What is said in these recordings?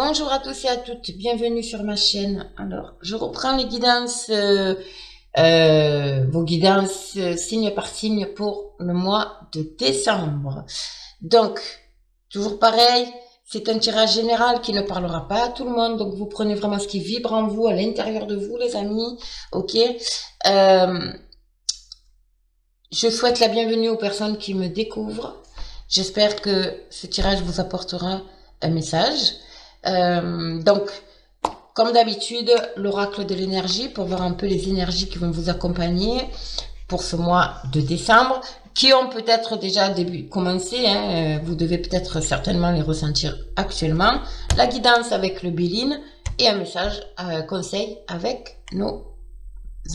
Bonjour à tous et à toutes, bienvenue sur ma chaîne. Alors, je reprends les guidances, vos guidances signe par signe pour le mois de décembre. Donc, toujours pareil, c'est un tirage général qui ne parlera pas à tout le monde. Donc, vous prenez vraiment ce qui vibre en vous, à l'intérieur de vous, les amis. Ok. Je souhaite la bienvenue aux personnes qui me découvrent. J'espère que ce tirage vous apportera un message. Donc, comme d'habitude, l'oracle de l'énergie pour voir un peu les énergies qui vont vous accompagner pour ce mois de décembre, qui ont peut-être déjà commencé, hein, vous devez peut-être certainement les ressentir actuellement. La guidance avec le Béline et un message, conseil avec nos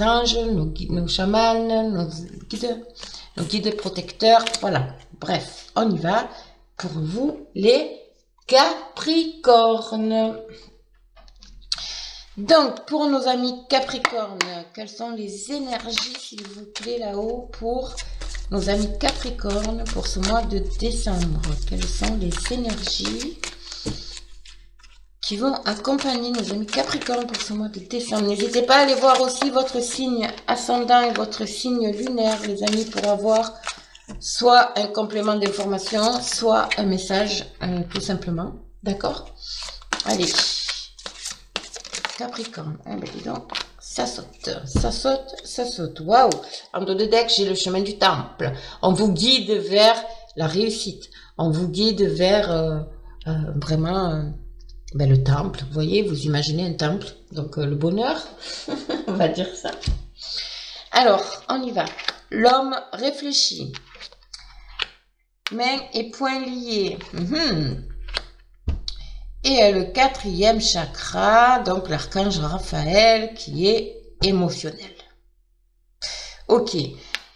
anges, nos chamans, nos guides protecteurs, voilà. Bref, on y va pour vous les Capricorne. Donc, pour nos amis Capricorne, quelles sont les énergies, s'il vous plaît, là-haut, pour nos amis Capricorne pour ce mois de décembre? Quelles sont les énergies qui vont accompagner nos amis Capricorne pour ce mois de décembre? N'hésitez pas à aller voir aussi votre signe ascendant et votre signe lunaire, les amis, pour avoir soit un complément d'information, soit un message, tout simplement. D'accord? Allez. Capricorne. Ah ben dis donc, ça saute, ça saute, ça saute. Waouh! En dos de deck, j'ai le chemin du temple. On vous guide vers la réussite. On vous guide vers vraiment ben, le temple. Vous voyez, vous imaginez un temple. Donc le bonheur, on va dire ça. Alors, on y va. L'homme réfléchit. Mains et poings liés. Et le quatrième chakra, donc l'archange Raphaël, qui est émotionnel. Ok.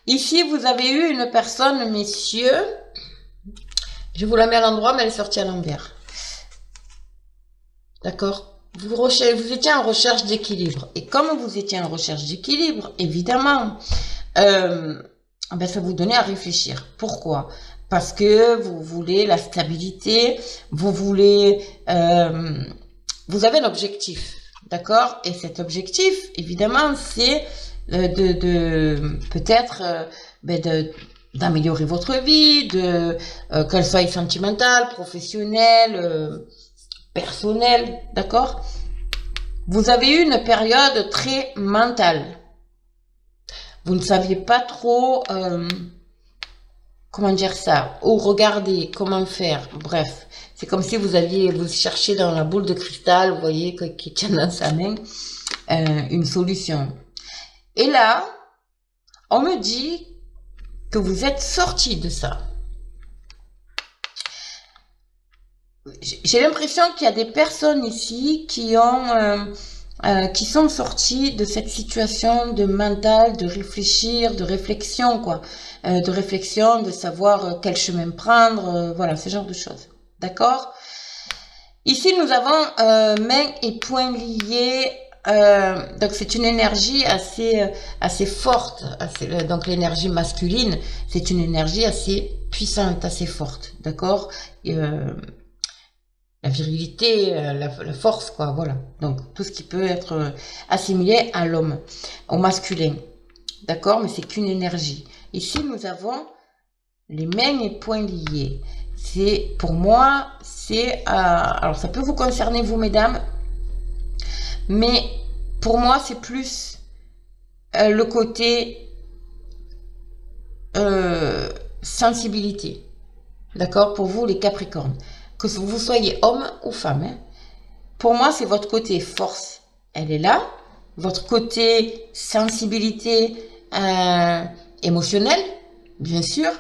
Ici, vous avez eu une personne, messieurs. Je vous la mets à l'endroit, mais elle est sortie à l'envers. D'accord? Vous étiez en recherche d'équilibre. Et comme vous étiez en recherche d'équilibre, évidemment, ben, ça vous donnait à réfléchir. Pourquoi? Parce que vous voulez la stabilité, vous voulez, vous avez un objectif, d'accord? Et cet objectif, évidemment, c'est peut-être d'améliorer votre vie, qu'elle soit sentimentale, professionnelle, personnelle, d'accord? Vous avez eu une période très mentale. Vous ne saviez pas trop comment dire ça, ou regarder, comment faire, bref. C'est comme si vous cherchiez dans la boule de cristal, vous voyez, qui tient dans sa main, une solution. Et là, on me dit que vous êtes sorti de ça. J'ai l'impression qu'il y a des personnes ici qui sont sorties de cette situation de mental, de réfléchir, de réflexion, quoi. De réflexion, de savoir quel chemin prendre, voilà, ce genre de choses. D'accord? Ici, nous avons mains et poings liés. Donc, c'est une énergie assez forte. Donc, l'énergie masculine, c'est une énergie assez puissante, assez forte. D'accord? La virilité, la force, quoi, voilà. Donc, tout ce qui peut être assimilé à l'homme, au masculin. D'accord? Mais c'est qu'une énergie. Ici, nous avons les mains et poings liés. C'est, pour moi, c'est... alors, ça peut vous concerner, vous, mesdames. Mais, pour moi, c'est plus le côté sensibilité. D'accord? Pour vous, les Capricornes. Que vous soyez homme ou femme. Hein. Pour moi, c'est votre côté force. Elle est là. Votre côté sensibilité émotionnelle, bien sûr.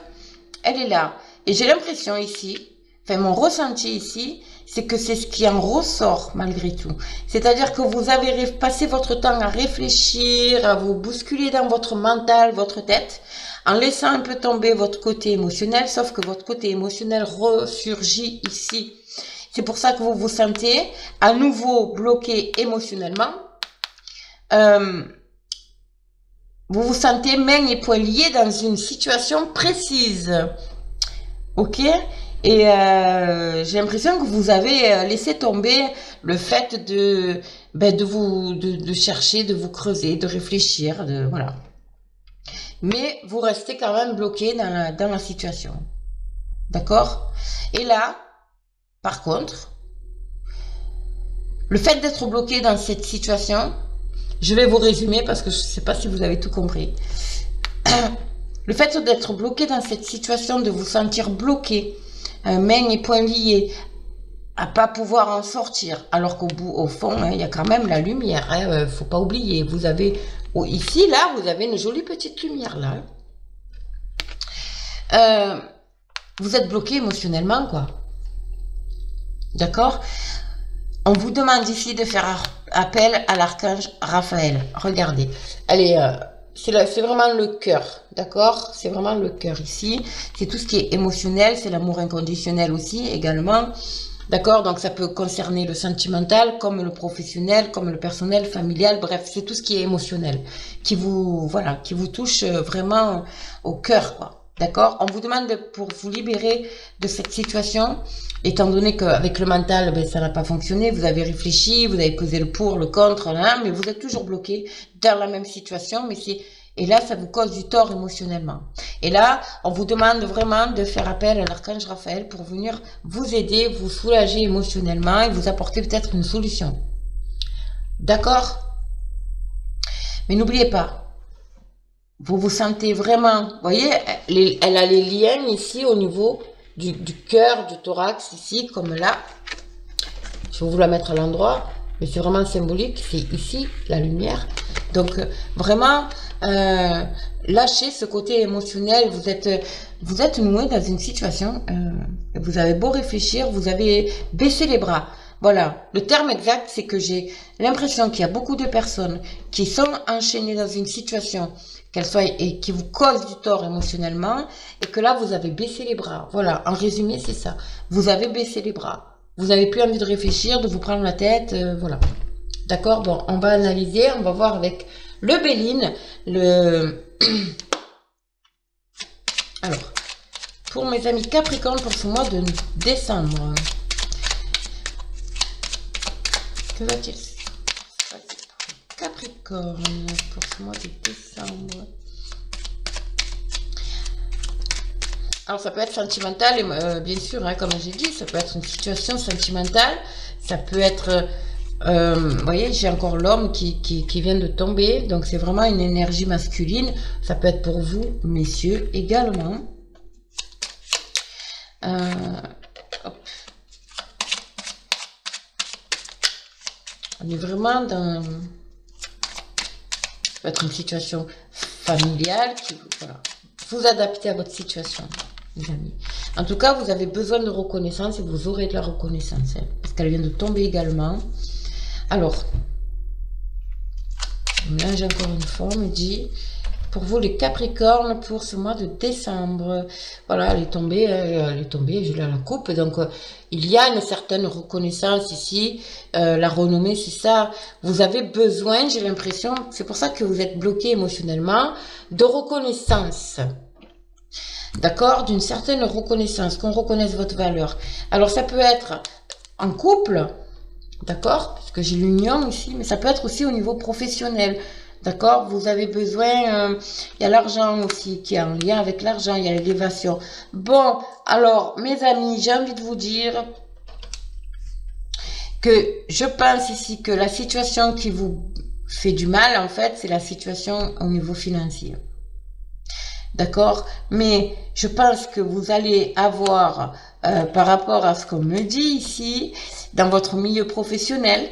Elle est là. Et j'ai l'impression ici, enfin mon ressenti ici, c'est que c'est ce qui en ressort malgré tout. C'est-à-dire que vous avez passé votre temps à réfléchir, à vous bousculer dans votre mental, votre tête, en laissant un peu tomber votre côté émotionnel, sauf que votre côté émotionnel ressurgit ici. C'est pour ça que vous vous sentez à nouveau bloqué émotionnellement. Vous vous sentez mains et poings liés dans une situation précise. Ok? Et j'ai l'impression que vous avez laissé tomber le fait de chercher, de vous creuser, de réfléchir, voilà. Mais vous restez quand même bloqué dans la situation. D'accord? Et là, par contre, le fait d'être bloqué dans cette situation, je vais vous résumer parce que je ne sais pas si vous avez tout compris. Le fait d'être bloqué dans cette situation, de vous sentir bloqué, mains et poings liés, à pas pouvoir en sortir, alors au fond, hein, il y a quand même la lumière, hein, faut pas oublier. Vous avez, ici, là, vous avez une jolie petite lumière, là. Vous êtes bloqué émotionnellement, quoi. D'accord? On vous demande ici de faire appel à l'archange Raphaël. Regardez, allez, c'est vraiment le cœur, d'accord? C'est vraiment le cœur ici. C'est tout ce qui est émotionnel, c'est l'amour inconditionnel aussi, également. D'accord? Donc, ça peut concerner le sentimental, comme le professionnel, comme le personnel, familial. Bref, c'est tout ce qui est émotionnel, qui vous touche vraiment au cœur, quoi. D'accord? On vous demande pour vous libérer de cette situation, étant donné qu'avec le mental, ben, ça n'a pas fonctionné. Vous avez réfléchi, vous avez pesé le pour, le contre, là, mais vous êtes toujours bloqué dans la même situation, et là, ça vous cause du tort émotionnellement. Et là, on vous demande vraiment de faire appel à l'archange Raphaël pour venir vous aider, vous soulager émotionnellement et vous apporter peut-être une solution. D'accord? Mais n'oubliez pas, vous vous sentez vraiment, vous voyez, elle a les liens ici au niveau du cœur, du thorax, ici, comme là. Je vais vous la mettre à l'endroit, mais c'est vraiment symbolique, c'est ici, la lumière. Donc, vraiment, lâchez ce côté émotionnel. Vous êtes noué dans une situation, vous avez beau réfléchir, vous avez baissé les bras. Voilà, le terme exact, c'est que j'ai l'impression qu'il y a beaucoup de personnes qui sont enchaînées dans une situation, et qui vous cause du tort émotionnellement, et que là, vous avez baissé les bras. Voilà, en résumé, c'est ça. Vous avez baissé les bras. Vous n'avez plus envie de réfléchir, de vous prendre la tête, voilà. D'accord? Bon, on va analyser, on va voir avec le Béline, Alors, pour mes amis Capricorne, pour ce mois de décembre, que va-t-il se passer pour Capricorne, pour ce mois de décembre? Alors, ça peut être sentimental, et, bien sûr, hein, comme j'ai dit, ça peut être une situation sentimentale, ça peut être... vous voyez, j'ai encore l'homme qui vient de tomber, donc c'est vraiment une énergie masculine. Ça peut être pour vous, messieurs, également. Hop. On est vraiment dans... Ça peut être une situation familiale qui, voilà, vous adaptez à votre situation, les amis. En tout cas, vous avez besoin de reconnaissance et vous aurez de la reconnaissance, hein, parce qu'elle vient de tomber également. Alors, là j'ai encore une fois, on me dit, pour vous les Capricornes, pour ce mois de décembre, voilà, elle est tombée, je l'ai à la coupe, donc il y a une certaine reconnaissance ici, la renommée, c'est ça, vous avez besoin, j'ai l'impression, c'est pour ça que vous êtes bloqué émotionnellement, de reconnaissance. D'accord? D'une certaine reconnaissance, qu'on reconnaisse votre valeur. Alors ça peut être en couple, d'accord, parce que j'ai l'union ici, mais ça peut être aussi au niveau professionnel, d'accord. Vous avez besoin, il y a l'argent aussi qui est en lien avec l'argent, il y a l'élévation. Bon, alors mes amis, j'ai envie de vous dire que je pense ici que la situation qui vous fait du mal, en fait, c'est la situation au niveau financier. D'accord, mais je pense que vous allez avoir, par rapport à ce qu'on me dit ici, dans votre milieu professionnel,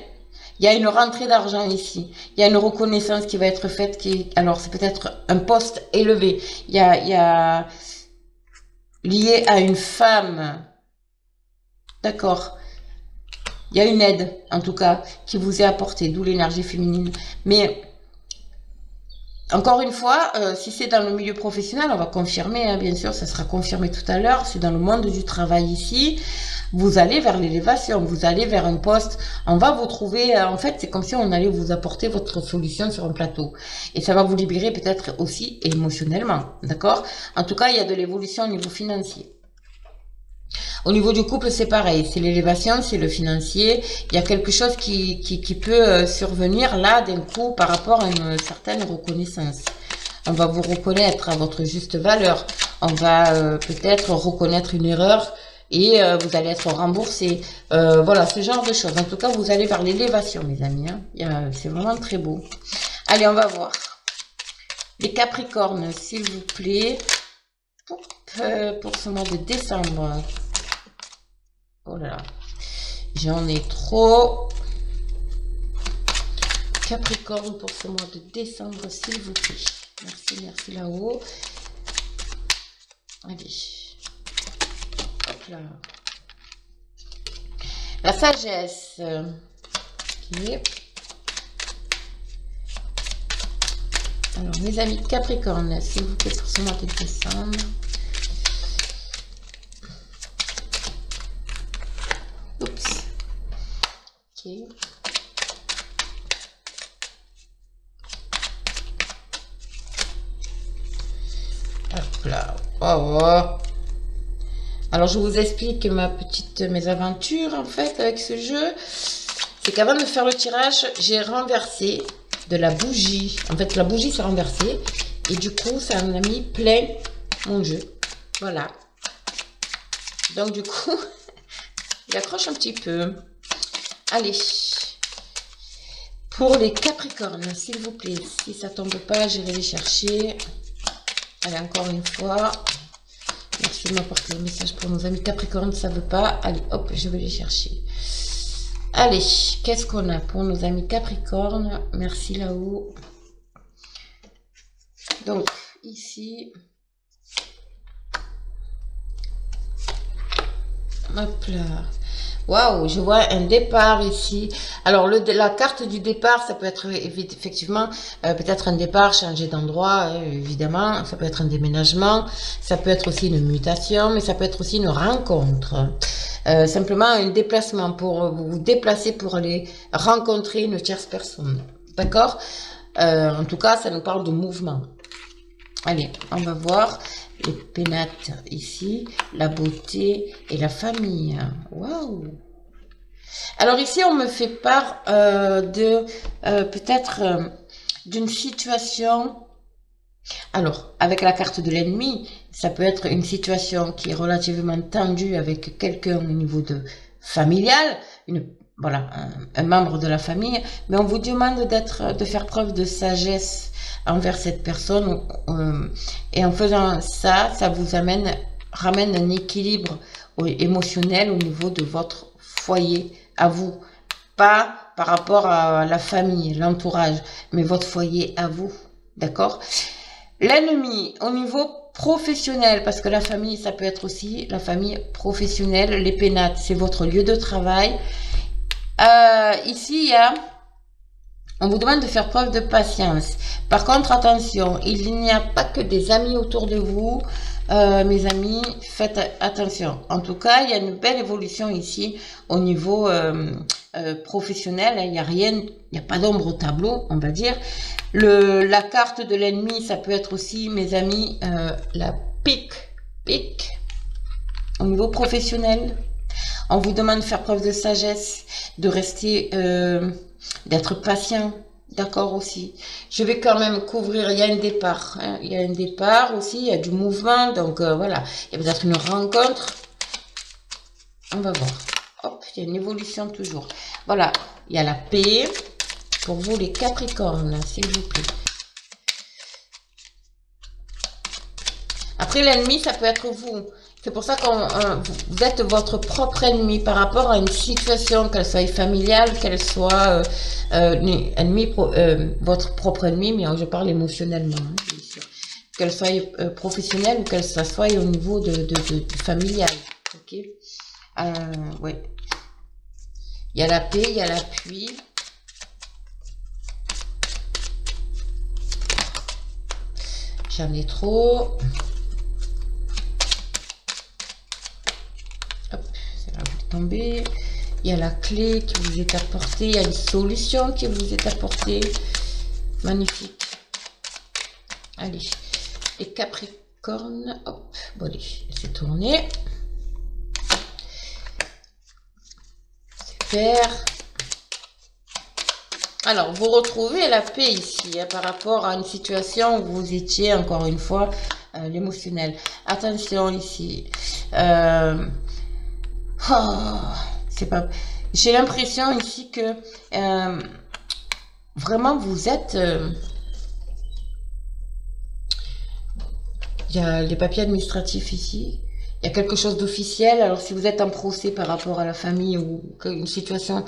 il y a une rentrée d'argent ici. Il y a une reconnaissance qui va être faite, alors c'est peut-être un poste élevé. Il y a lié à une femme. D'accord. Il y a une aide, en tout cas, qui vous est apportée, d'où l'énergie féminine. Mais encore une fois, si c'est dans le milieu professionnel, on va confirmer, hein, bien sûr, ça sera confirmé tout à l'heure. C'est dans le monde du travail ici. Vous allez vers l'élévation, vous allez vers un poste. On va vous trouver, en fait, c'est comme si on allait vous apporter votre solution sur un plateau. Et ça va vous libérer peut-être aussi émotionnellement, d'accord? En tout cas, il y a de l'évolution au niveau financier. Au niveau du couple, c'est pareil. C'est l'élévation, c'est le financier. Il y a quelque chose qui peut survenir là d'un coup par rapport à une certaine reconnaissance. On va vous reconnaître à votre juste valeur. On va peut-être reconnaître une erreur et vous allez être remboursé. Voilà, ce genre de choses. En tout cas, vous allez vers l'élévation, mes amis. Hein. C'est vraiment très beau. Allez, on va voir. Les Capricornes, s'il vous plaît. Pour ce mois de décembre. Oh là là. J'en ai trop. Capricorne pour ce mois de décembre, s'il vous plaît. Merci, merci là-haut. Allez. Hop là. La sagesse. Ok. Alors, mes amis Capricorne, s'il vous plaît, pour ce mois de décembre. Oups. Ok. Hop là. Oh. Alors, je vous explique mes aventures, en fait, avec ce jeu. C'est qu'avant de faire le tirage, j'ai renversé de la bougie. En fait, la bougie s'est renversée. Et du coup, ça en a mis plein mon jeu. Voilà. Donc, du coup, il accroche un petit peu. Allez. Pour les Capricornes, s'il vous plaît. Si ça tombe pas, j'irai les chercher. Allez, encore une fois. Merci de m'apporter le message pour nos amis Capricornes. Ça veut pas. Allez, hop, je vais les chercher. Allez, qu'est-ce qu'on a pour nos amis Capricornes? Merci là-haut. Donc, ici. Hop là. Waouh, je vois un départ ici. Alors, la carte du départ, ça peut être effectivement peut-être un départ, changer d'endroit, évidemment. Ça peut être un déménagement. Ça peut être aussi une mutation, mais ça peut être aussi une rencontre. Simplement un déplacement pour vous déplacer pour aller rencontrer une tierce personne. D'accord? En tout cas, ça nous parle de mouvement. Allez, on va voir les pénates ici, la beauté et la famille. Waouh! Alors ici, on me fait part peut-être d'une situation. Alors, avec la carte de l'ennemi, ça peut être une situation qui est relativement tendue avec quelqu'un au niveau de familial, voilà, un membre de la famille, mais on vous demande de faire preuve de sagesse envers cette personne, et en faisant ça, ça vous ramène un équilibre émotionnel au niveau de votre foyer à vous, pas par rapport à la famille, l'entourage, mais votre foyer à vous, d'accord? L'ennemi au niveau professionnel, parce que la famille, ça peut être aussi la famille professionnelle, les pénates, c'est votre lieu de travail. Ici, on vous demande de faire preuve de patience. Par contre, attention, il n'y a pas que des amis autour de vous. Mes amis, faites attention. En tout cas, il y a une belle évolution ici au niveau professionnel. Il n'y a rien, il n'y a pas d'ombre au tableau, on va dire. La carte de l'ennemi, ça peut être aussi, mes amis, la pique au niveau professionnel. On vous demande de faire preuve de sagesse, de rester, d'être patient, d'accord aussi. Je vais quand même couvrir, il y a un départ, hein, il y a un départ aussi, il y a du mouvement, donc voilà, il y a peut-être une rencontre. On va voir. Hop, il y a une évolution toujours. Voilà, il y a la paix pour vous les Capricornes, s'il vous plaît. Après, l'ennemi, ça peut être vous. C'est pour ça que vous êtes votre propre ennemi par rapport à une situation, qu'elle soit familiale, qu'elle soit votre propre ennemi, mais je parle émotionnellement, hein, bien sûr. Qu'elle soit professionnelle ou qu'elle soit au niveau de familial. Ok. Ouais. Il y a la paix, il y a l'appui. J'en ai trop. Hop, c'est là où vous tombez. Il y a la clé qui vous est apportée. Il y a une solution qui vous est apportée. Magnifique. Allez, les Capricornes. Hop, bon allez, c'est tourné. Père. Alors, vous retrouvez la paix ici, hein, par rapport à une situation où vous étiez, encore une fois, l'émotionnel. Attention ici. C'est pas... J'ai l'impression ici que vraiment vous êtes... il y a les papiers administratifs ici. Il y a quelque chose d'officiel. Alors, si vous êtes en procès par rapport à la famille ou une situation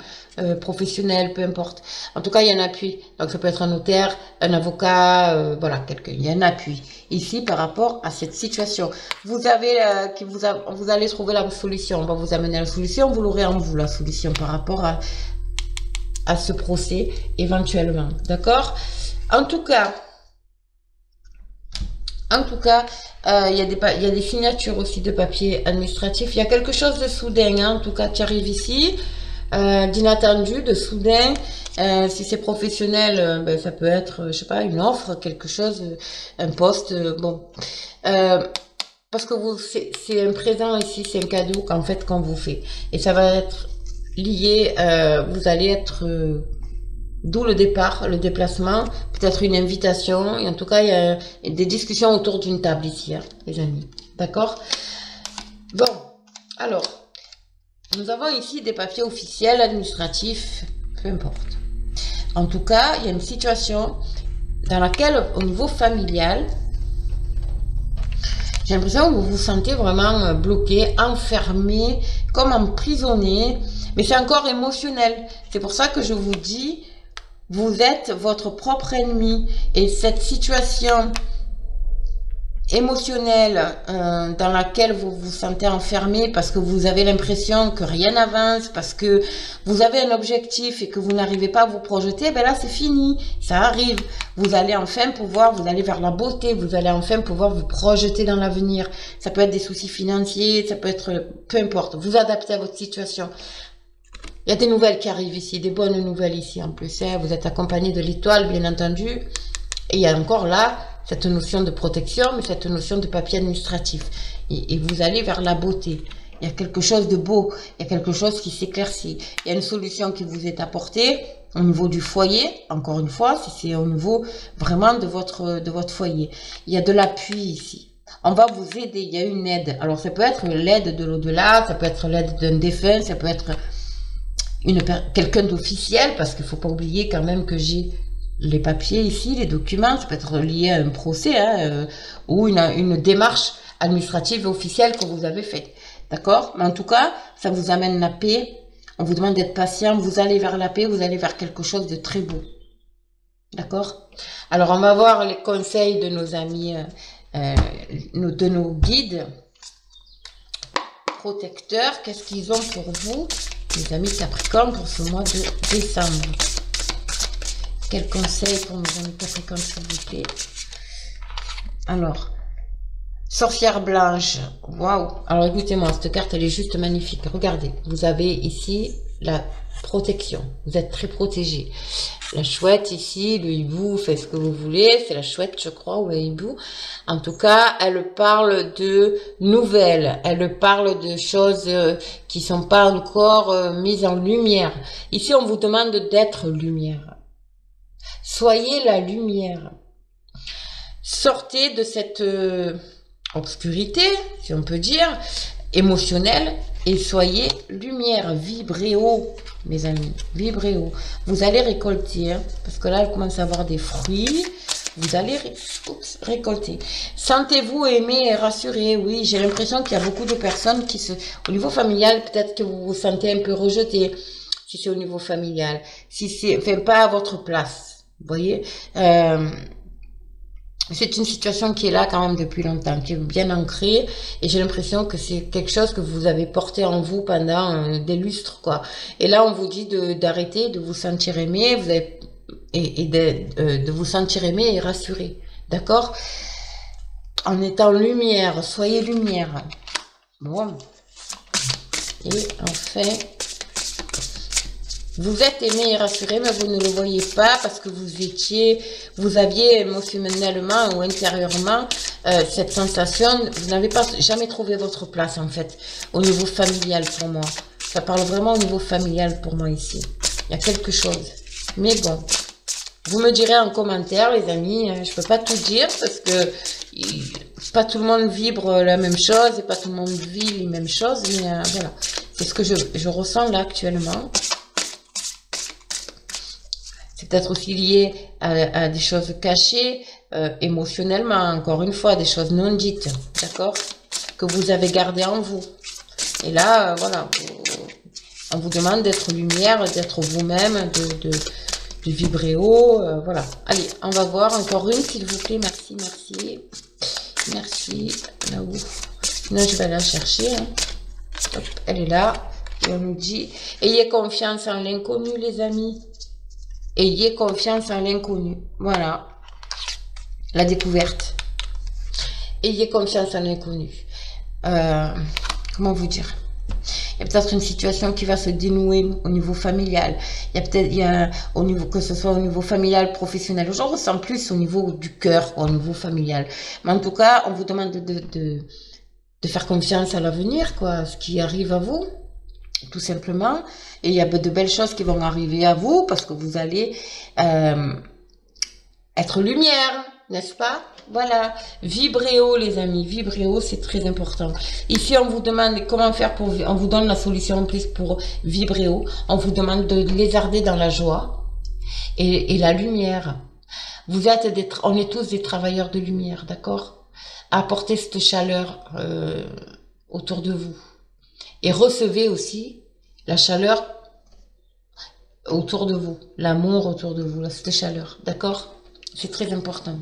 professionnelle, peu importe. En tout cas, il y a un appui. Donc, ça peut être un notaire, un avocat, voilà, quelqu'un. Il y a un appui ici par rapport à cette situation. Vous avez, vous allez trouver la solution. On va vous amener la solution. Vous l'aurez en vous, la solution par rapport à ce procès éventuellement. D'accord? En tout cas, il y a des signatures aussi de papier administratif. Il y a quelque chose de soudain, hein, en tout cas, qui arrive ici, d'inattendu, de soudain. Si c'est professionnel, ben, ça peut être, je sais pas, une offre, quelque chose, un poste, bon. Parce que c'est un présent ici, c'est un cadeau qu'en fait qu'on vous fait. Et ça va être lié, vous allez être... d'où le départ, le déplacement, peut-être une invitation. Et en tout cas, il y a des discussions autour d'une table ici, hein, les amis. D'accord? Bon, alors, nous avons ici des papiers officiels, administratifs, peu importe. En tout cas, il y a une situation dans laquelle, au niveau familial, j'ai l'impression que vous vous sentez vraiment bloqué, enfermé, comme emprisonné. Mais c'est encore émotionnel. C'est pour ça que je vous dis... Vous êtes votre propre ennemi et cette situation émotionnelle dans laquelle vous vous sentez enfermé parce que vous avez l'impression que rien n'avance, parce que vous avez un objectif et que vous n'arrivez pas à vous projeter, ben là c'est fini, ça arrive. Vous allez enfin pouvoir, vous allez vers la beauté, vous allez enfin pouvoir vous projeter dans l'avenir. Ça peut être des soucis financiers, ça peut être, peu importe, vous adaptez à votre situation. Il y a des nouvelles qui arrivent ici, des bonnes nouvelles ici en plus. Hein. Vous êtes accompagné de l'étoile, bien entendu. Et il y a encore là, cette notion de protection, mais cette notion de papier administratif. Et vous allez vers la beauté. Il y a quelque chose de beau, il y a quelque chose qui s'éclaircit. Il y a une solution qui vous est apportée au niveau du foyer, encore une fois, si c'est au niveau vraiment de votre foyer. Il y a de l'appui ici. On va vous aider, il y a une aide. Alors ça peut être l'aide de l'au-delà, ça peut être l'aide d'un défunt, ça peut être... quelqu'un d'officiel, parce qu'il faut pas oublier quand même que j'ai les papiers ici, les documents, ça peut être lié à un procès, hein, ou une démarche administrative officielle que vous avez faite. D'accord? Mais en tout cas, ça vous amène la paix. On vous demande d'être patient. Vous allez vers la paix, vous allez vers quelque chose de très beau. D'accord? Alors, on va voir les conseils de nos amis, de nos guides protecteurs. Qu'est-ce qu'ils ont pour vous? Les amis Capricorne pour ce mois de décembre. Quel conseil pour mes amis Capricorne, s'il vous plaît? Alors, sorcière blanche. Waouh! Alors écoutez-moi, cette carte, elle est juste magnifique. Regardez, vous avez ici la protection. Vous êtes très protégé. La chouette ici, le hibou, faites ce que vous voulez. C'est la chouette, je crois, ou le hibou. En tout cas, elle parle de nouvelles. Elle parle de choses qui sont pas encore mises en lumière. Ici, on vous demande d'être lumière. Soyez la lumière. Sortez de cette obscurité, si on peut dire, émotionnelle, et soyez lumière, vibrez haut, mes amis, vibrez haut. Vous allez récolter, hein, parce que là, elle commence à avoir des fruits, vous allez récolter. Sentez-vous aimé et rassuré, oui, j'ai l'impression qu'il y a beaucoup de personnes qui au niveau familial, peut-être que vous vous sentez un peu rejeté, si c'est au niveau familial, si c'est, enfin, pas à votre place, vous voyez, c'est une situation qui est là quand même depuis longtemps, qui est bien ancrée, et j'ai l'impression que c'est quelque chose que vous avez porté en vous pendant des lustres, quoi. Et là, on vous dit d'arrêter, de vous sentir aimé, de vous sentir aimé et rassuré, d'accord? En étant lumière, soyez lumière. Bon. Et enfin... Vous êtes aimé et rassuré, mais vous ne le voyez pas parce que vous aviez émotionnellement ou intérieurement cette sensation, vous n'avez pas jamais trouvé votre place en fait, au niveau familial pour moi. Ça parle vraiment au niveau familial pour moi ici. Il y a quelque chose. Mais bon, vous me direz en commentaire, les amis. Je peux pas tout dire parce que pas tout le monde vibre la même chose et pas tout le monde vit les mêmes choses. Mais voilà, c'est ce que je ressens là actuellement. C'est peut-être aussi lié à des choses cachées, émotionnellement, encore une fois, des choses non dites, d'accord, que vous avez gardées en vous. Et là, voilà, on vous demande d'être lumière, d'être vous-même, de vibrer haut, voilà. Allez, on va voir encore une, s'il vous plaît. Merci, merci. Merci. Là-haut. Sinon, je vais la chercher. Hein. Hop, elle est là. Et on nous dit, ayez confiance en l'inconnu, les amis. Ayez confiance en l'inconnu. Voilà. La découverte. Ayez confiance en l'inconnu. Comment vous dire? Il y a peut-être une situation qui va se dénouer au niveau familial. Il y a peut-être, au niveau, que ce soit au niveau familial, professionnel. Je ressens plus au niveau du cœur, au niveau familial. Mais en tout cas, on vous demande de faire confiance à l'avenir, quoi, ce qui arrive à vous, tout simplement. Et il y a de belles choses qui vont arriver à vous parce que vous allez être lumière, n'est-ce pas? Voilà, vibrez haut les amis, vibrez haut, c'est très important. Ici, on vous demande comment faire pour, on vous donne la solution en plus pour vibrer haut. On vous demande de lézarder dans la joie et la lumière. Vous êtes on est tous des travailleurs de lumière, d'accord? Apportez cette chaleur autour de vous et recevez aussi la chaleur autour de vous, l'amour autour de vous, cette chaleur, d'accord? C'est très important.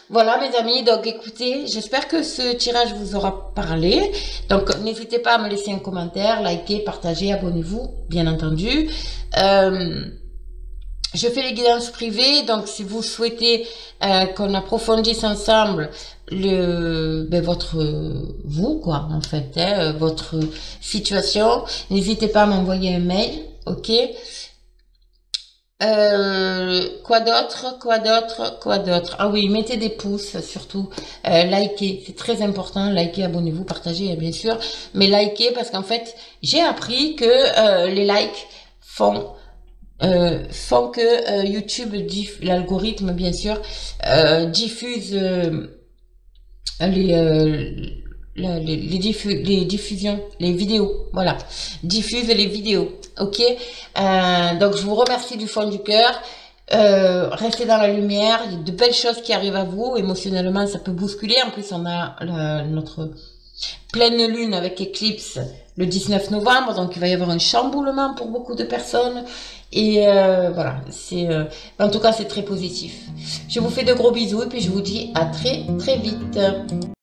Voilà mes amis, donc écoutez, j'espère que ce tirage vous aura parlé. Donc n'hésitez pas à me laisser un commentaire, liker, partager, abonnez-vous, bien entendu. Je fais les guidances privées, donc si vous souhaitez qu'on approfondisse ensemble vous quoi en fait, votre situation, n'hésitez pas à m'envoyer un mail, ok? Quoi d'autre? Ah oui, mettez des pouces, surtout, likez, c'est très important, likez, abonnez-vous, partagez, bien sûr, mais likez parce qu'en fait, j'ai appris que les likes font que YouTube, l'algorithme, bien sûr, diffuse les diffusions, les vidéos, voilà, diffuse les vidéos, ok? Donc je vous remercie du fond du cœur. Restez dans la lumière, il y a de belles choses qui arrivent à vous, émotionnellement ça peut bousculer, en plus on a notre pleine lune avec éclipse le 19 novembre, donc il va y avoir un chamboulement pour beaucoup de personnes, et voilà, en tout cas c'est très positif. Je vous fais de gros bisous, et puis je vous dis à très très vite.